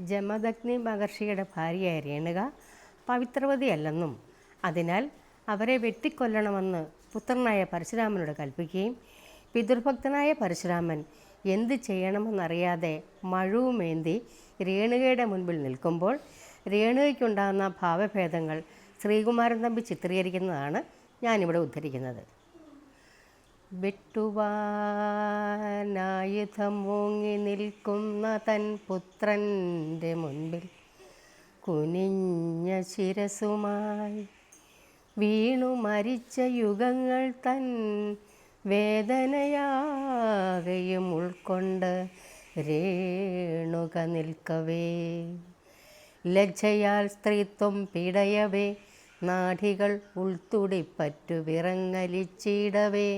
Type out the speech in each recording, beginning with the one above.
ജമദഗ്നി മഹർഷിയുടെ ഭാര്യയായ രേണുക പവിത്രവതിയല്ലെന്നും അതിനാൽ അവരെ വെട്ടിക്കൊല്ലണമെന്ന് പുത്രനായ പരശുരാമനോട് കൽപ്പിക്കുകയും പിതൃഭക്തനായ പരശുരാമൻ എന്ത് ചെയ്യണമെന്നറിയാതെ മഴുവുമേന്തി രേണുകയുടെ മുൻപിൽ നിൽക്കുമ്പോൾ രേണുകയ്ക്കുണ്ടാകുന്ന ഭാവഭേദങ്ങൾ ശ്രീകുമാരൻ തമ്പി ചിത്രീകരിക്കുന്നതാണ് ഞാനിവിടെ ഉദ്ധരിക്കുന്നത്. വെട്ടുവാനായുധം ഓങ്ങി നിൽക്കുന്ന തൻ പുത്രൻ്റെ മുൻപിൽ കുനിഞ്ഞ ശിരസുമായി വീണു മരിച്ച യുഗങ്ങൾ തൻ വേദനയാകെയും ഉൾക്കൊണ്ട് രേണുക നിൽക്കവേ, ലജ്ജയാൽ സ്ത്രീത്വം പിടയവേ, നാഡികൾ ഉൾത്തുടിപ്പറ്റു വിറങ്ങലിച്ചിടവേ,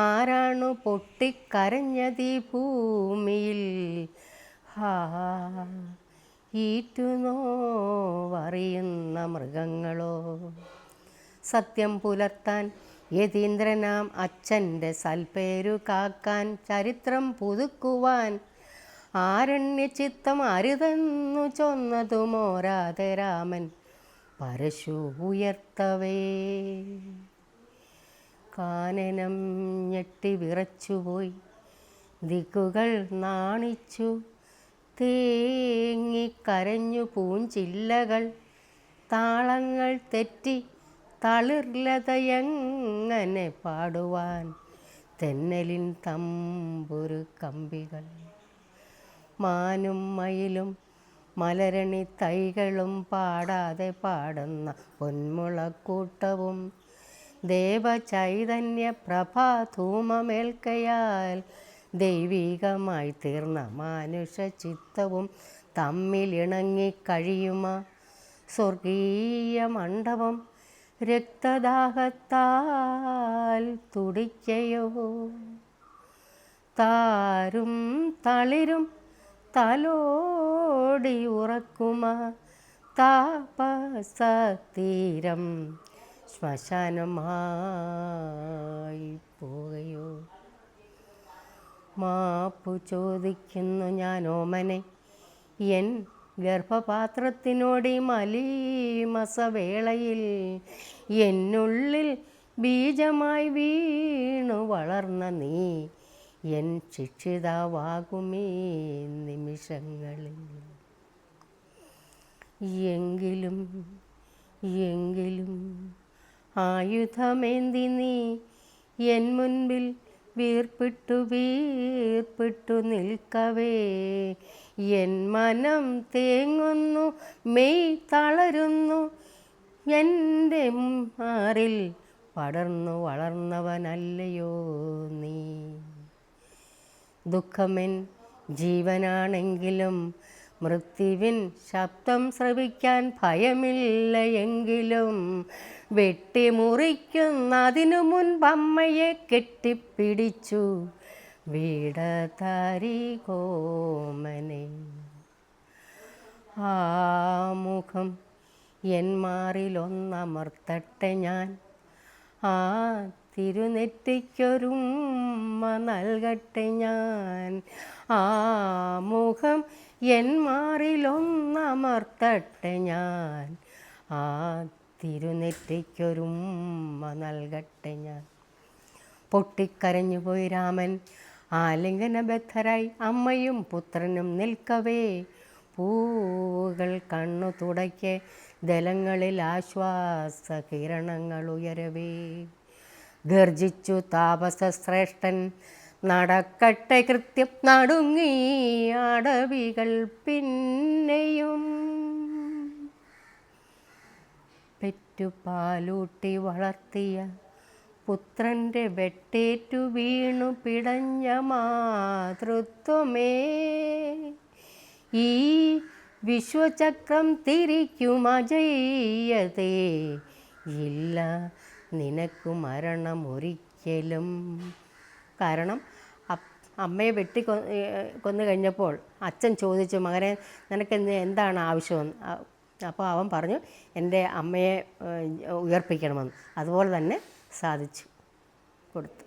ആരാണു പൊട്ടിക്കരഞ്ഞതീ ഭൂമിയിൽ, ഹാ ഈറ്റുനോവറിയുന്ന മൃഗങ്ങളോ. സത്യം പുലർത്താൻ യതീന്ദ്രനാം അച്ഛൻ്റെ സൽപ്പേരു കാക്കാൻ ചരിത്രം പുതുക്കുവാൻ ആരണ്യചിത്തം അരുതെന്നു ചൊന്നതുമോരാതെ രാമൻ പരശു ഉയർത്തവേ. കാനനം ഞെട്ടി വിറച്ചുപോയി, ദിക്കുകൾ നാണിച്ചു, തേങ്ങിക്കരഞ്ഞു പൂഞ്ചില്ലകൾ, താളങ്ങൾ തെറ്റി തളിർലതയങ്ങനെ പാടുവാൻ തെന്നലിൻ തമ്പുരു കമ്പികൾ. മാനും മയിലും മലരണി തൈകളും പാടാതെ പാടുന്ന പൊന്മുളക്കൂട്ടവും ദേവചൈതന്യ പ്രഭാധൂമമേൽക്കയാൽ ദൈവികമായി തീർന്ന മാനുഷ ചിത്തവും തമ്മിലിണങ്ങിക്കഴിയുമ സ്വർഗീയ മണ്ഡപം രക്തദാഹത്താൽ തുടിക്കയോ. താരും തളിരും തലോടി ഉറക്കുമ താപസതീരം ശ്മശാനമായി പോകയോ. മാപ്പു ചോദിക്കുന്നു ഞാൻ ഓമനെ, എൻ ഗർഭപാത്രത്തിനോടി മലീമസവേളയിൽ എന്നുള്ളിൽ ബീജമായി വീണു വളർന്ന നീ എൻ ശിക്ഷിതാവാകുമീ നിമിഷങ്ങളിൽ. എങ്കിലും ആയുധമേന്തി നീ എൻ മുൻപിൽ വീർപ്പിട്ടു നിൽക്കവേ, എൻ മനം തേങ്ങുന്നു, മെയ് തളരുന്നു, എൻ്റെ മാറിൽ പടർന്നു വളർന്നവനല്ലയോ നീ. ദുഃഖമെൻ ജീവനാണെങ്കിലും മൃത്യുവിൻ ശബ്ദം ശ്രവിക്കാൻ ഭയമില്ല എങ്കിലും വെട്ടിമുറിക്കുന്നതിനു മുൻപമ്മയെ കെട്ടിപ്പിടിച്ചു വീടതാരി കോമനെ. ആ മുഖം എൻ മാറിലൊന്നമർത്തട്ടെ ഞാൻ, ആ തിരുനെറ്റിക്കൊരുമ്മ നൽകട്ടെ ഞാൻ, ആ മുഖം എൻ മാറിലൊന്നമർത്തട്ടെ ഞാൻ, ആ തിരുനെറ്റിക്കൊരുമ്മ നൽകട്ടെ ഞാൻ. പൊട്ടിക്കരഞ്ഞുപോയി രാമൻ. ആലിംഗനബദ്ധരായി അമ്മയും പുത്രനും നിൽക്കവേ, പൂവുകൾ കണ്ണു തുടയ്ക്ക് ദലങ്ങളിൽ ആശ്വാസ കിരണങ്ങൾ ഉയരവേ, ഗർജിച്ചു താപസശ്രേഷ്ഠൻ, നടക്കട്ടെ കൃത്യം, നടുങ്ങി അടവികൾ പിന്നെയും. പെറ്റുപാലൂട്ടി വളർത്തിയ പുത്രൻ്റെ വെട്ടേറ്റു വീണു പിടഞ്ഞ മാതൃത്വമേ, ഈ വിശ്വചക്രം തിരിക്കുമജയ്യതേ, ഇല്ല നിനക്കു മരണമൊരിക്കലും. കാരണം അമ്മയെ കൊന്നു കഴിഞ്ഞപ്പോൾ അച്ഛൻ ചോദിച്ചു, മകനെ നിനക്കെന്ത് എന്താണ് ആവശ്യമെന്ന്. അപ്പോൾ അവൻ പറഞ്ഞു, എൻ്റെ അമ്മയെ ഉയർപ്പിക്കണമെന്ന്. അതുപോലെ തന്നെ സാധിച്ചു കൊടുത്തു.